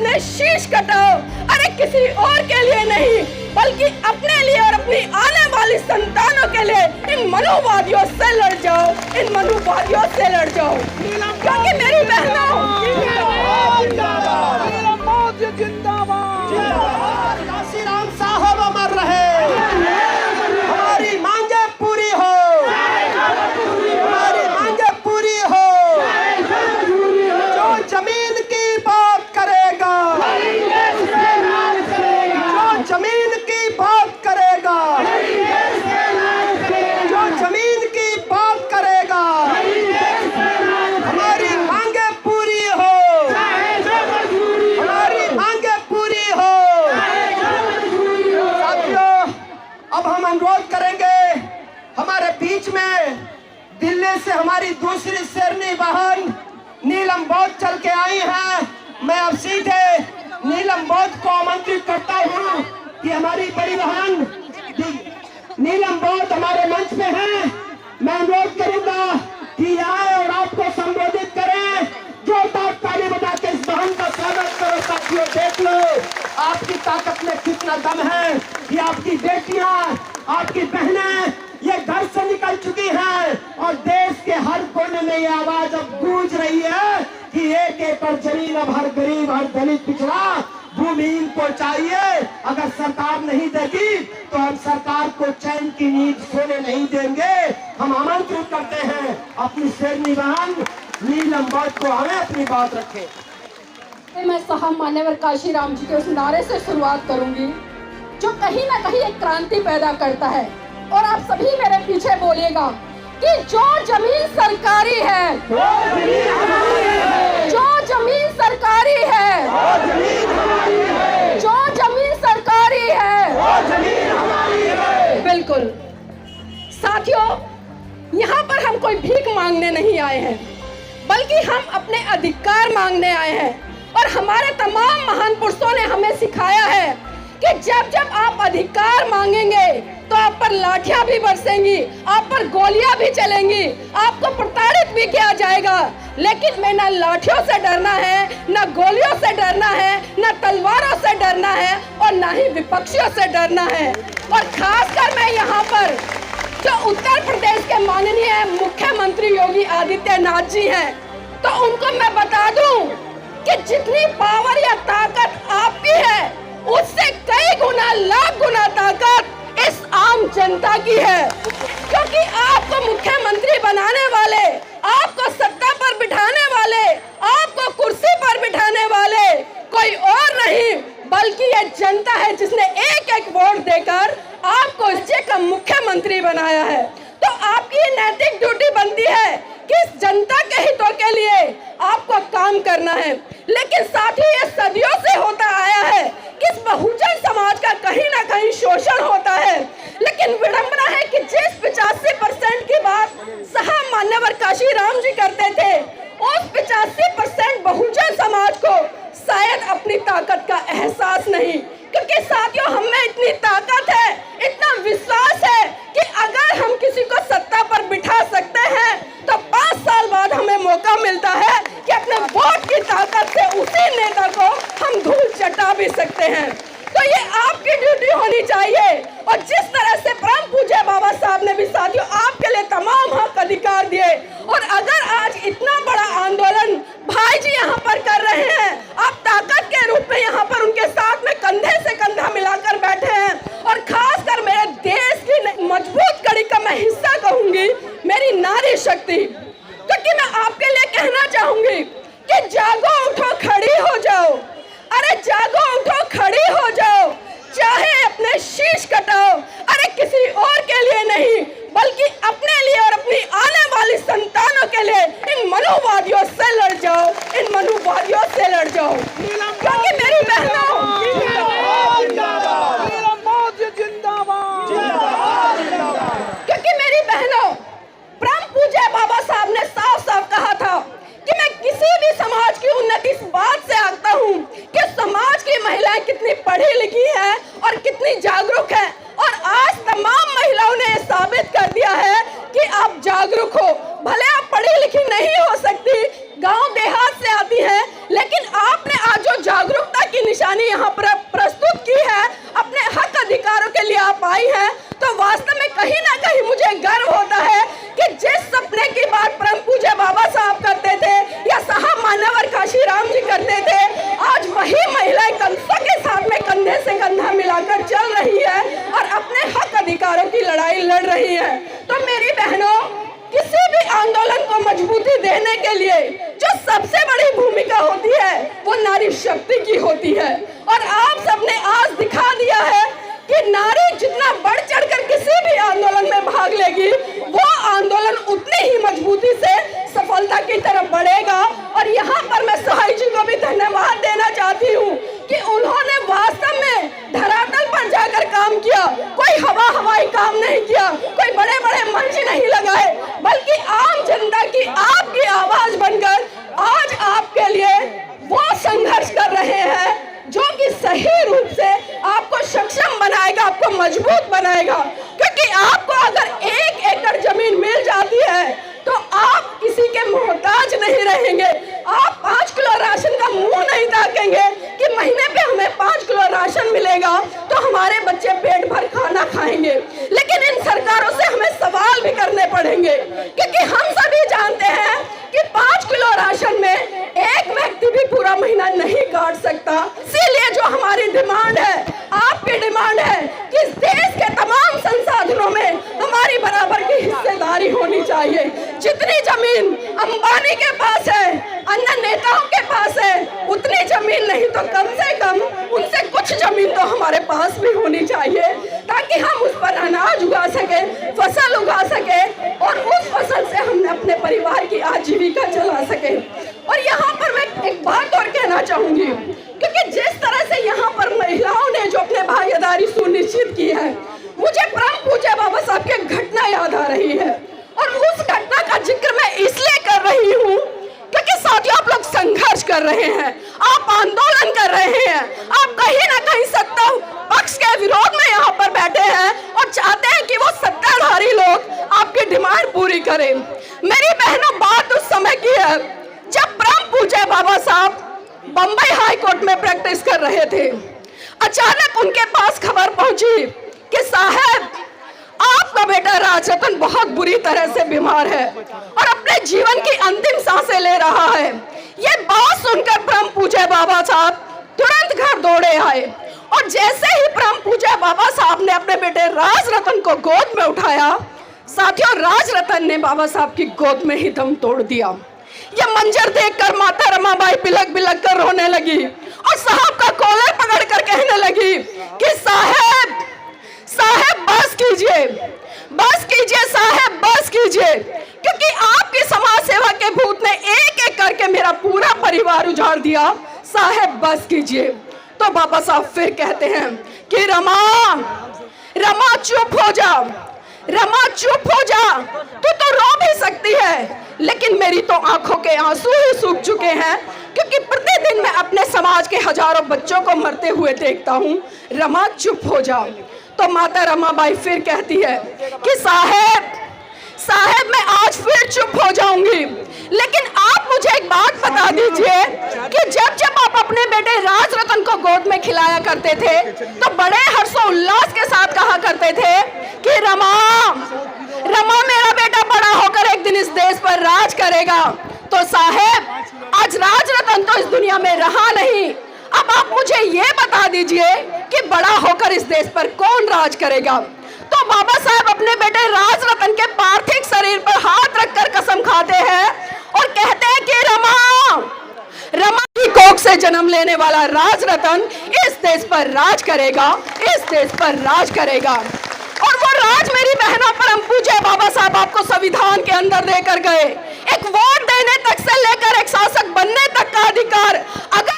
अपने शीश कटाओ। अरे किसी और के लिए नहीं, बल्कि अपने लिए और अपनी आने वाली संतानों के लिए इन मनुवादियों से लड़ जाओ, इन मनुवादियों से लड़ जाओ। क्योंकि मेरी बहनों, काशीराम साहब अमर रहे, हमारी मांगे पूरी हो, हमारी मांगे पूरी हो। जो जमीन की बात करेगा, जो जमीन की बात करेगा, जो जमीन की बात करेगा, हमारी मांगे पूरी हो, हमारी मांगे पूरी हो। साथियों, अब हम अनुरोध करेंगे, हमारे बीच में दिल्ली से हमारी दूसरी शेरनी बहन नीलम बौद्ध चल के आई हैं। मैं अब सीधे नीलम बौद्ध को आमंत्रित करता हूं कि हमारी बड़ी बहन नीलम बौद्ध हमारे मंच पे हैं। मैं अनुरोध करूंगा कि आए और आपको संबोधित करें। जो ताली बजा के इस बहन का स्वागत करो। साथियों, देख लो आपकी ताकत में कितना दम है। ये आपकी बेटियां, आपकी बहनें ये घर से निकल चुकी हैं और देश के हर कोने में ये आवाज अब गूंज रही है कि 1 एकड़ जमीन अब हर गरीब, हर दलित, पिछड़ा, भूमिहीन को चाहिए। अगर सरकार नहीं देगी तो हम सरकार को चैन की नींद सोने नहीं देंगे। हम आमंत्रित करते हैं अपनी शेरनी बहन नीलम बौद्ध को, हमें अपनी बात रखें। मैं साहब मान्यवर काशीराम जी के उस नारे से शुरुआत करूंगी जो कहीं ना कहीं एक क्रांति पैदा करता है। और आप सभी मेरे पीछे बोलिएगा कि जो जमीन सरकारी है, जो जमीन सरकारी है, जो जमीन सरकारी है, बिल्कुल। साथियों, यहाँ पर हम कोई भीख मांगने नहीं आए हैं, बल्कि हम अपने अधिकार मांगने आए हैं। और हमारे तमाम महान पुरुषों ने हमें सिखाया है कि जब जब आप अधिकार मांगेंगे तो आप पर लाठियां भी बरसेंगी, आप पर गोलियां भी चलेंगी, आपको प्रताड़ित भी किया जाएगा। लेकिन मैं ना लाठियों से डरना है, ना गोलियों से डरना है, ना तलवारों से डरना है और ना ही विपक्षियों से डरना है। और खासकर मैं यहाँ पर जो उत्तर प्रदेश के माननीय मुख्यमंत्री योगी आदित्यनाथ जी हैं, तो उनको मैं बता दूं कि जितनी पावर या ताकत आपकी है, उससे कई गुना, लाख गुना ताकत इस आम जनता की है। क्योंकि आपको मुख्यमंत्री बनाने वाले, आपको सत्ता पर बिठाने वाले, आपको कुर्सी पर बिठाने वाले कोई और नहीं, बल्कि ये जनता है जिसने एक एक वोट देकर आपको इस जगह का मुख्यमंत्री बनाया है। तो आपकी नैतिक ड्यूटी बनती है कि इस जनता के हितों के लिए आपको काम करना है। लेकिन साथ ही ये सदियों से होता आया है कि इस बहुजन समाज का कहीं ना कहीं शोषण होता है। लेकिन विडंबना है कि जिस 85% की बात साहब मान्यवर काशीराम जी करते थे, उस 85% बहुजन समाज को शायद अपनी ताकत का एहसास नहीं। क्योंकि साथियों, हमें इतनी ताकत है, इतना विश्वास है कि अगर हम किसी को सत्ता पर बिठा सकते हैं तो 5 साल बाद हमें मौका मिलता है कि अपने वोट की ताकत से उसी नेता को हम धूल चटा भी सकते हैं। तो ये आपकी ड्यूटी होनी चाहिए। और जिस तरह से परम पूज्य बाबा साहब ने भी साथियों आपके लिए तमाम हक अधिकार दिए, और अगर आज इतना बड़ा आंदोलन भाई जी यहाँ पर कर रहे हैं, आप ताकत के रूप में यहाँ पर उनके साथ में कंधे से कंधा मिलाकर बैठे हैं। और खासकर मेरे देश की मजबूत कड़ी का मैं हिस्सा कहूंगी मेरी नारी शक्ति। क्योंकि मैं आपके लिए कहना चाहूंगी कि जागो, उठो, खड़ी हो जाओ। अरे जागो, उठो, खड़ी हो जाओ, चाहे अपने शीश कटाओ। अरे किसी और के लिए नहीं, बल्कि अपने लिए और अपनी आने वाली संतानों के लिए इन मनुवादियों से लड़ जाओ, इन मनुवादियों से लड़ जाओ। क्योंकि मेरी बहनों, क्योंकि मेरी बहनों, परम पूज्य बाबा साहब ने साफ साफ कहा था कि मैं किसी भी समाज की उन्नति इस बात से आंकता हूँ कि समाज की महिलाएं कितनी पढ़ी लिखी हैं और कितनी जागरूक हैं। और आज तमाम महिलाओं ने साबित कर दिया है कि आप जागरूक हो। भले आप पढ़ी लिखी नहीं हो सकती, गांव देहात से आती हैं, लेकिन आपने आज जो जागरूकता लड़ाई लड़ रही हैं। तो मेरी बहनों, किसी भी आंदोलन को मजबूती देने के लिए जो सबसे बड़ी भूमिका होती है वो नारी शक्ति की होती है। और आप सबने आज दिखा दिया है कि नारी जितना बढ़ चढ़कर किसी भी आंदोलन में भाग लेगी, वो आंदोलन उतनी ही मजबूती से सफलता की तरफ बढ़ेगा। और यहाँ पर मैं सहाय जी को भी धन्यवाद देना चाहती हूँ कि उन्होंने वास्तव में धरातल पर जाकर काम किया, कोई हवाई काम नहीं किया, कोई बड़े बड़े मंच नहीं लगाए, बल्कि आम जनता की आपकी आवाज बनकर आज आपके लिए वो संघर्ष कर रहे हैं जो कि सही रूप से आपको सक्षम बनाएगा, आपको मजबूत बनाएगा। क्योंकि आपको अगर 1 एकड़ जमीन मिल जाती है तो आप किसी के मोहताज नहीं रहेंगे। आप 5 किलो राशन का मुंह नहीं ताकेंगे कि महीने पे हमें 5 किलो राशन मिलेगा तो हमारे बच्चे पेट भर खाना खाएंगे। लेकिन इन सरकारों से हमें सवाल भी करने पड़ेंगे, क्योंकि हम सभी जानते हैं कि 5 किलो राशन में एक व्यक्ति भी पूरा महीना नहीं काट सकता। इसीलिए जो हमारी डिमांड है, आपकी डिमांड है कि इस देश के तमाम संसाधनों में हमारी बराबर की हिस्सेदारी होनी चाहिए। जितनी जमीन अंबानी के पास है, अन्य नेताओं के पास है, उतनी जमीन नहीं तो कम से कम उनसे कुछ जमीन तो हमारे पास भी होनी चाहिए, ताकि हम उस पर अनाज उगा सके, फसल उगा सके और उस फसल से हम अपने परिवार की आजीविका चला सके। और यहाँ पर मैं एक बात और कहना चाहूंगी, क्योंकि जिस तरह से यहाँ पर महिलाओं ने जो अपने भागीदारी सुनिश्चित की है, मुझे परम पूज्य बाबा साहब की घटना याद आ रही है। और उस घटना का जिक्र मैं इसलिए कर रही हूँ क्योंकि साथियों, आप लोग संघर्ष कर रहे हैं, आप आंदोलन कर रहे हैं, आप कहीं ना कहीं सत्ता पक्ष के विरोध में यहाँ पर बैठे हैं और चाहते हैं कि वो सत्ताधारी लोग आपकी डिमांड पूरी करें। मेरी बहनों, बात उस समय की है जब परम पूज्य बाबा साहब बंबई हाई कोर्ट में प्रैक्टिस कर रहे थे। अचानक उनके पास खबर पहुंची कि साहब, आपका बेटा राजरतन बहुत बुरी तरह से बीमार है और अपने जीवन की अंतिम सांसें ले रहा है। ये बात सुनकर परम पूज्य बाबा साहब तुरंत घर दौड़े आए और जैसे ही परम पूज्य बाबा साहब ने अपने बेटे राजरतन को गोद में उठाया, साथियों, राजरतन ने बाबा साहब की गोद में ही दम तोड़ दिया। यह मंजर देखकर माता रमाबाई बिलक बिलक कर रोने लगी और साहब का कॉलर पकड़कर कहने लगी कि साहब बस कीजिए साहब, बस कीजिए, क्योंकि आपकी समाज सेवा के भूत ने एक एक करके मेरा पूरा परिवार उजाड़ दिया। साहब बस कीजिए। तो बाबा साहब फिर कहते हैं कि रमा चुप हो जा, रमा चुप हो जा, तू तो रो भी सकती है, लेकिन मेरी तो आंखों के आंसू ही सूख चुके हैं, क्योंकि प्रतिदिन मैं अपने समाज के हजारों बच्चों को मरते हुए देखता हूँ। रमा चुप हो जा। तो माता रमाबाई फिर कहती है कि साहब मैं आज फिर चुप हो जाऊंगी, लेकिन आप मुझे एक बात बता दीजिए कि जब आप अपने बेटे राजरतन को गोद में खिलाया करते थे तो बड़े हर्षोल्लास के साथ कहा करते थे कि रमा मेरा बेटा बड़ा होकर एक दिन इस देश पर राज करेगा। तो साहब, आज राजरतन तो इस दुनिया में रहा नहीं, अब आप मुझे ये बता दीजिए कि बड़ा होकर इस देश पर कौन राज करेगा। तो बाबा साहब अपने बेटे राजरतन के पार्थिव शरीर पर हाथ रखकर कसम खाते हैं और कहते हैं कि रमा की कोख से जन्म लेने वाला राजरतन इस देश पर राज करेगा, इस देश पर राज करेगा। और वो राज, मेरी बहनों, परम पूज्य बाबा साहब आपको संविधान के अंदर देकर गए। एक वोट देने तक से लेकर एक शासक बनने तक का अधिकार अगर